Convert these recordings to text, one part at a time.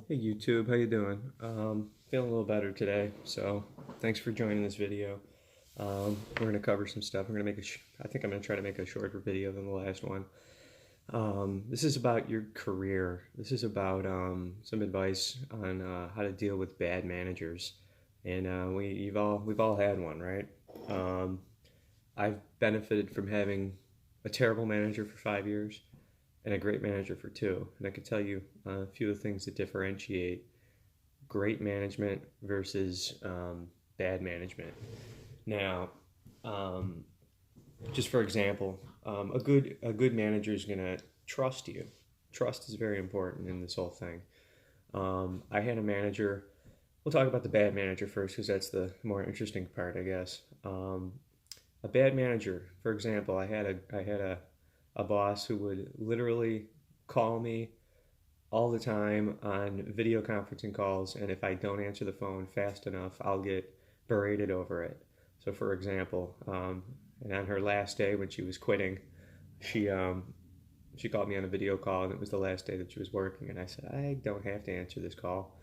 Hey YouTube, how you doing? Feeling a little better today, so thanks for joining this video. We're gonna cover some stuff. I think I'm gonna try to make a shorter video than the last one. This is about your career. This is about some advice on how to deal with bad managers, and we've all had one, right? I've benefited from having a terrible manager for 5 years and a great manager for two. And I can tell you a few of the things that differentiate great management versus bad management. Now, just for example, a good manager is going to trust you. Trust is very important in this whole thing. I had a manager. We'll talk about the bad manager first because that's the more interesting part, I guess. A bad manager, for example, I had a boss who would literally call me all the time on video conferencing calls, and if I don't answer the phone fast enough, I'll get berated over it. So, for example, and on her last day when she was quitting, she called me on a video call, and it was the last day that she was working, and I said, I don't have to answer this call,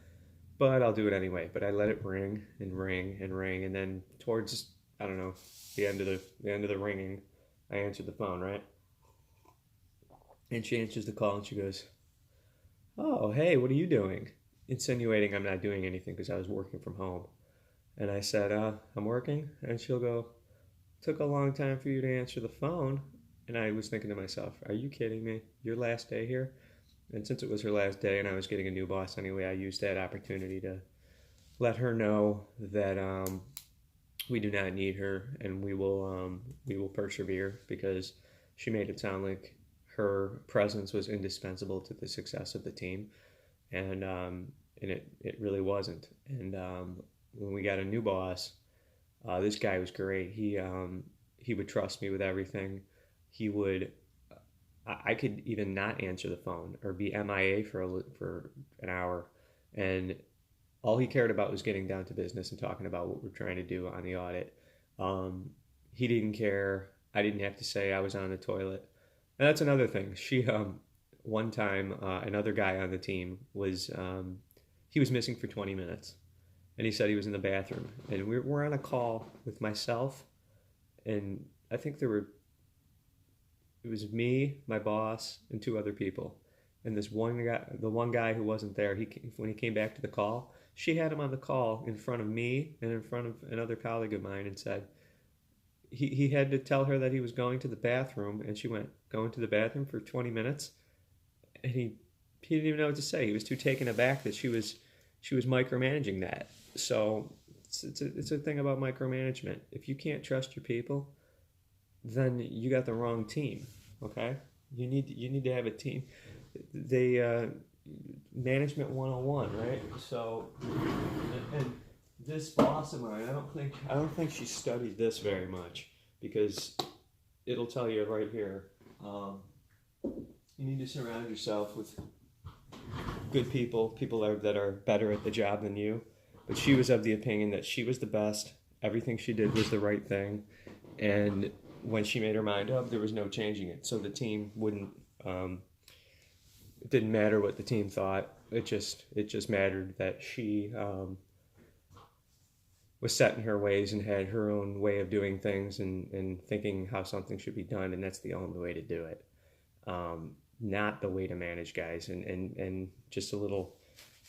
but I'll do it anyway. But I let it ring and ring and ring, and then towards, I don't know, the end of the ringing, I answered the phone, right? And she answers the call and she goes, "Oh, hey, what are you doing?" Insinuating I'm not doing anything because I was working from home. And I said, I'm working. And she'll go, "Took a long time for you to answer the phone." And I was thinking to myself, are you kidding me? Your last day here? And since it was her last day and I was getting a new boss anyway, I used that opportunity to let her know that we do not need her, and we will persevere, because she made it sound like her presence was indispensable to the success of the team, and it really wasn't. And when we got a new boss, this guy was great. He would trust me with everything. He would. I could even not answer the phone or be MIA for an hour, and all he cared about was getting down to business and talking about what we're trying to do on the audit. He didn't care. I didn't have to say I was on the toilet. And that's another thing. One time, another guy on the team he was missing for 20 minutes. And he said he was in the bathroom. And we're on a call with myself. And I think it was me, my boss, and two other people. And the one guy who wasn't there, when he came back to the call, she had him on the call in front of me and in front of another colleague of mine, and said he had to tell her that he was going to the bathroom, and she went, "Going to the bathroom for 20 minutes?" And he didn't even know what to say. He was too taken aback that she was micromanaging that. So it's a thing about micromanagement. If you can't trust your people, then you got the wrong team. Okay, you need to have a team. Management 101, right? So, and this boss of mine, I don't think she studied this very much, because it'll tell you right here. You need to surround yourself with good people that are better at the job than you. But she was of the opinion that she was the best. Everything she did was the right thing, and when she made her mind up, there was no changing it. So the team wouldn't. It didn't matter what the team thought. It just mattered that she was set in her ways and had her own way of doing things and thinking how something should be done, and that's the only way to do it. Not the way to manage guys. And just a little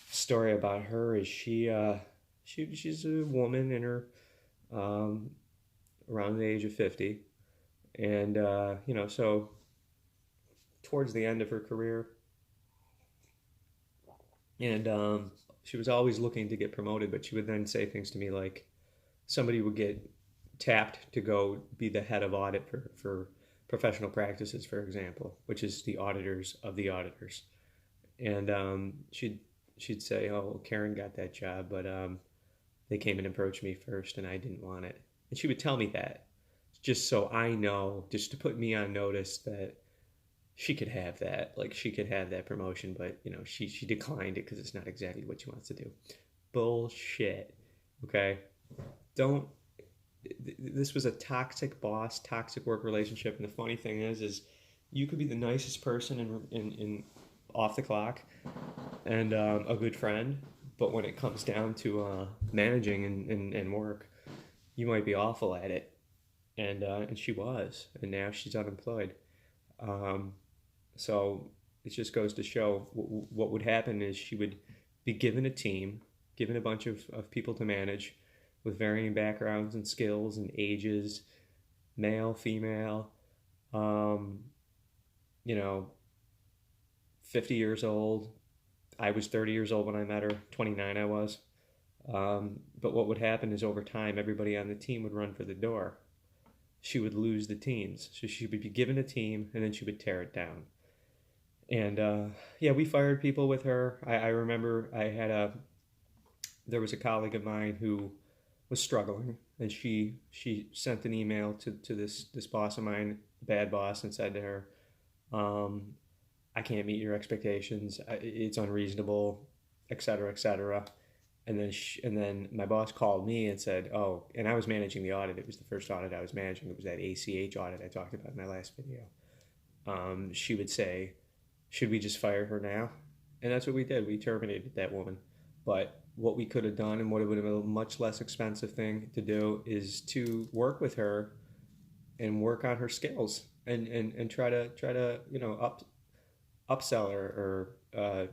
story about her is she's a woman in her around the age of 50, and so towards the end of her career. And she was always looking to get promoted, but she would then say things to me like, somebody would get tapped to go be the head of audit for professional practices, for example, which is the auditors of the auditors. And she'd say, "Oh, Karen got that job, but they came and approached me first, and I didn't want it." And she would tell me that, just so I know, just to put me on notice that she could have that, promotion, but she declined it because it's not exactly what she wants to do. Bullshit. Okay, don't. This was a toxic boss, toxic work relationship, and the funny thing is you could be the nicest person in off the clock, and a good friend. But when it comes down to managing and work, you might be awful at it. And she was, and now she's unemployed. Um, so it just goes to show what would happen is she would be given a team, given a bunch of people to manage with varying backgrounds and skills and ages, male, female, um, you know, 50 years old. I was 30 years old when I met her, 29 I was. But what would happen is over time, everybody on the team would run for the door. She would lose the teams. So she would be given a team and then she would tear it down. And yeah, we fired people with her. I remember there was a colleague of mine who was struggling, and she sent an email to this boss of mine, bad boss, and said to her, I can't meet your expectations. It's unreasonable, etc., etc. And then my boss called me and said, "Oh," and I was managing the audit. It was the first audit I was managing. It was that ACH audit I talked about in my last video. She would say, "Should we just fire her now?" And that's what we did. We terminated that woman. But what we could have done, and what would have been a much less expensive thing to do, is to work with her and work on her skills and try to upsell her or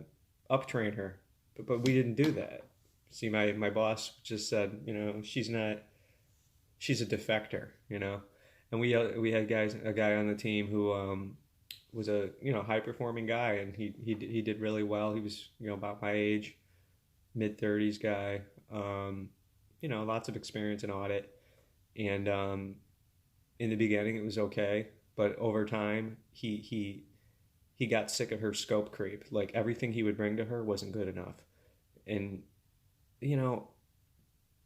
uptrain her. But we didn't do that. See, my boss just said, she's a defector, and we had a guy on the team who was a high performing guy, and he did really well. He was about my age, mid-30s guy, lots of experience in audit, and in the beginning it was okay, but over time he got sick of her scope creep. Like, everything he would bring to her wasn't good enough, and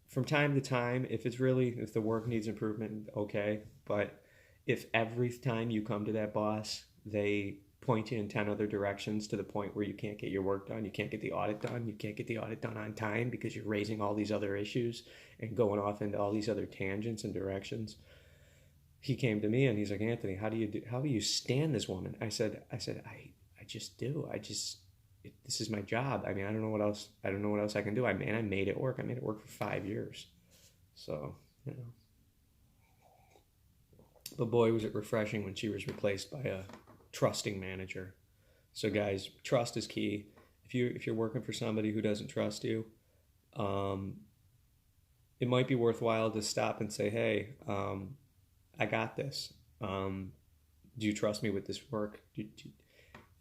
from time to time, if the work needs improvement, okay. But if every time you come to that boss, they point you in 10 other directions to the point where you can't get your work done, you can't get the audit done, you can't get the audit done on time because you're raising all these other issues and going off into all these other tangents and directions. He came to me and he's like, "Anthony, how do you stand this woman?" I said, I just do. This is my job. I mean, I don't know what else I can do. I made it work. I made it work for 5 years. So, but boy, was it refreshing when she was replaced by a trusting manager. So guys, trust is key. If you're working for somebody who doesn't trust you, it might be worthwhile to stop and say, "Hey, I got this. Do you trust me with this work?"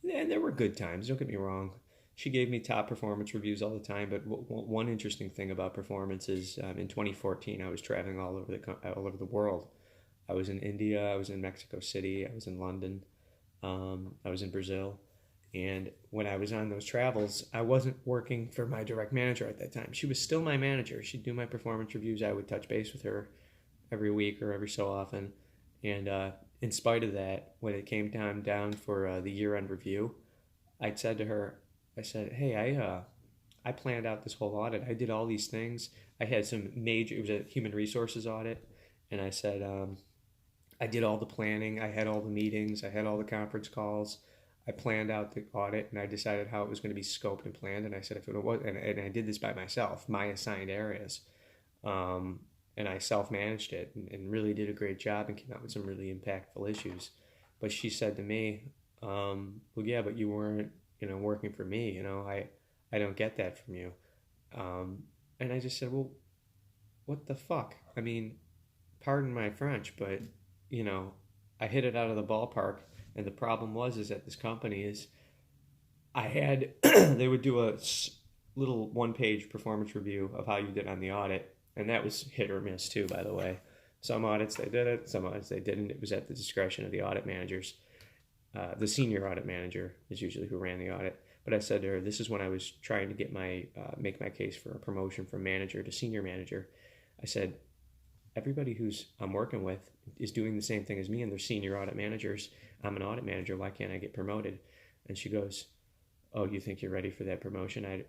And there were good times, don't get me wrong. She gave me top performance reviews all the time, but one interesting thing about performance is in 2014, I was traveling all over the world. I was in India, I was in Mexico City, I was in London, I was in Brazil. And when I was on those travels, I wasn't working for my direct manager at that time. She was still my manager. She'd do my performance reviews. I would touch base with her every week or every so often. And in spite of that, when it came down for the year-end review, I said to her, "Hey, I planned out this whole audit. I did all these things. I had it was a human resources audit, and I said, I did all the planning. I had all the meetings. I had all the conference calls. I planned out the audit, and I decided how it was going to be scoped and planned. And I said, if it was, and I did this by myself, my assigned areas, and I self-managed it and really did a great job and came out with some really impactful issues." But she said to me, "Well, yeah, but you weren't, working for me. I don't get that from you." And I just said, "Well, what the fuck? I mean, pardon my French, but I hit it out of the ballpark." And the problem is that this company is, they would do a little one-page performance review of how you did on the audit. And that was hit or miss too, by the way. Some audits they did it, some audits they didn't. It was at the discretion of the audit managers. The senior audit manager is usually who ran the audit. But I said to her, this is when I was trying to get make my case for a promotion from manager to senior manager. I said, everybody I'm working with is doing the same thing as me, and they're senior audit managers. I'm an audit manager. Why can't I get promoted? And she goes, "Oh, you think you're ready for that promotion? I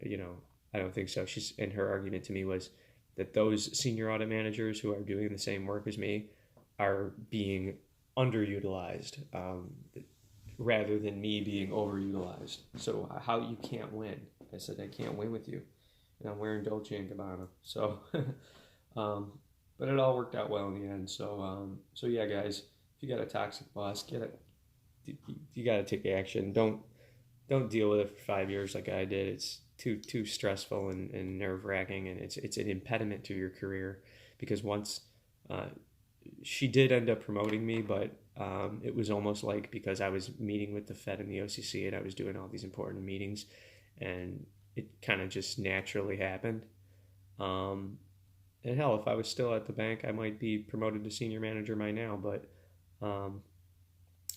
don't think so." And her argument to me was that those senior audit managers who are doing the same work as me are being underutilized rather than me being overutilized. So how you can't win. I said, I can't win with you. And I'm wearing Dolce and Gabbana. So, but it all worked out well in the end. So yeah, guys, if you got a toxic boss, get it. You got to take action. Don't deal with it for 5 years like I did. It's too stressful and nerve wracking, and it's an impediment to your career. Because once she did end up promoting me, but it was almost like because I was meeting with the Fed and the OCC, and I was doing all these important meetings, and it kind of just naturally happened. And hell, if I was still at the bank, I might be promoted to senior manager by now. Um,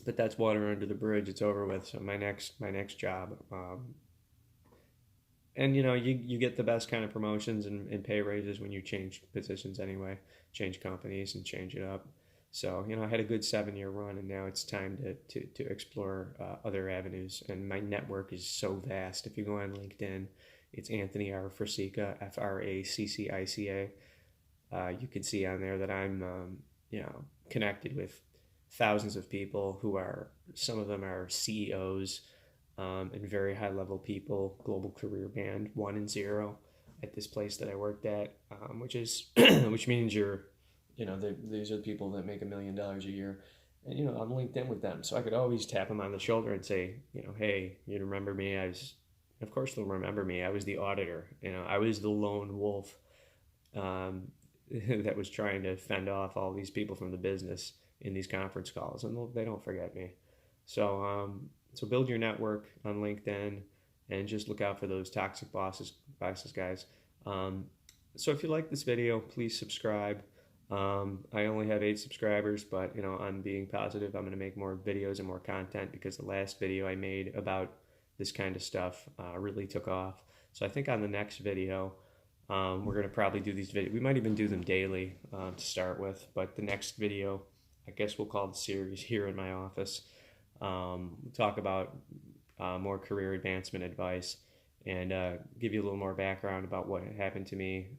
but that's water under the bridge. It's over with. So my next job, and you get the best kind of promotions and pay raises when you change positions anyway, change companies and change it up. So I had a good 7 year run, and now it's time to explore other avenues. And my network is so vast. If you go on LinkedIn, it's Anthony R. Frasica, Fraccica. You can see on there that I'm connected with thousands of people who are, some of them are CEOs, and very high level people, global career band 1 and 0 at this place that I worked at, which is which means these are the people that make $1 million a year. And I'm linked in with them, so I could always tap them on the shoulder and say, hey, you remember me? Of course they'll remember me. I was the auditor. I was the lone wolf, that was trying to fend off all these people from the business in these conference calls, and they don't forget me. So build your network on LinkedIn, and just look out for those toxic bosses, guys. So if you like this video, please subscribe. I only have 8 subscribers, but I'm being positive. I'm going to make more videos and more content, because the last video I made about this kind of stuff really took off. So I think on the next video, we're going to probably do these videos. We might even do them daily to start with, but the next video, I guess we'll call the series Here in My Office. We'll talk about more career advancement advice, and give you a little more background about what happened to me.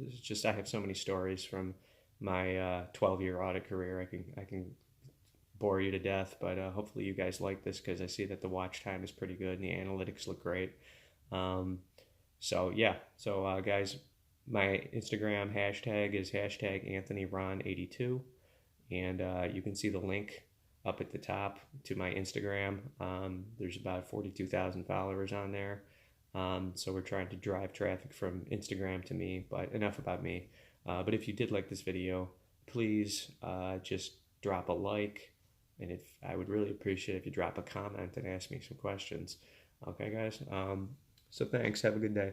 It's just, I have so many stories from my 12-year audit career. I can bore you to death, but hopefully you guys like this, because I see that the watch time is pretty good and the analytics look great. So guys, my Instagram hashtag is #AnthonyRon82, and you can see the link up at the top to my Instagram. There's about 42,000 followers on there. So we're trying to drive traffic from Instagram to me, but enough about me. But if you did like this video, please just drop a like, and I would really appreciate if you drop a comment and ask me some questions. Okay, guys? So thanks. Have a good day.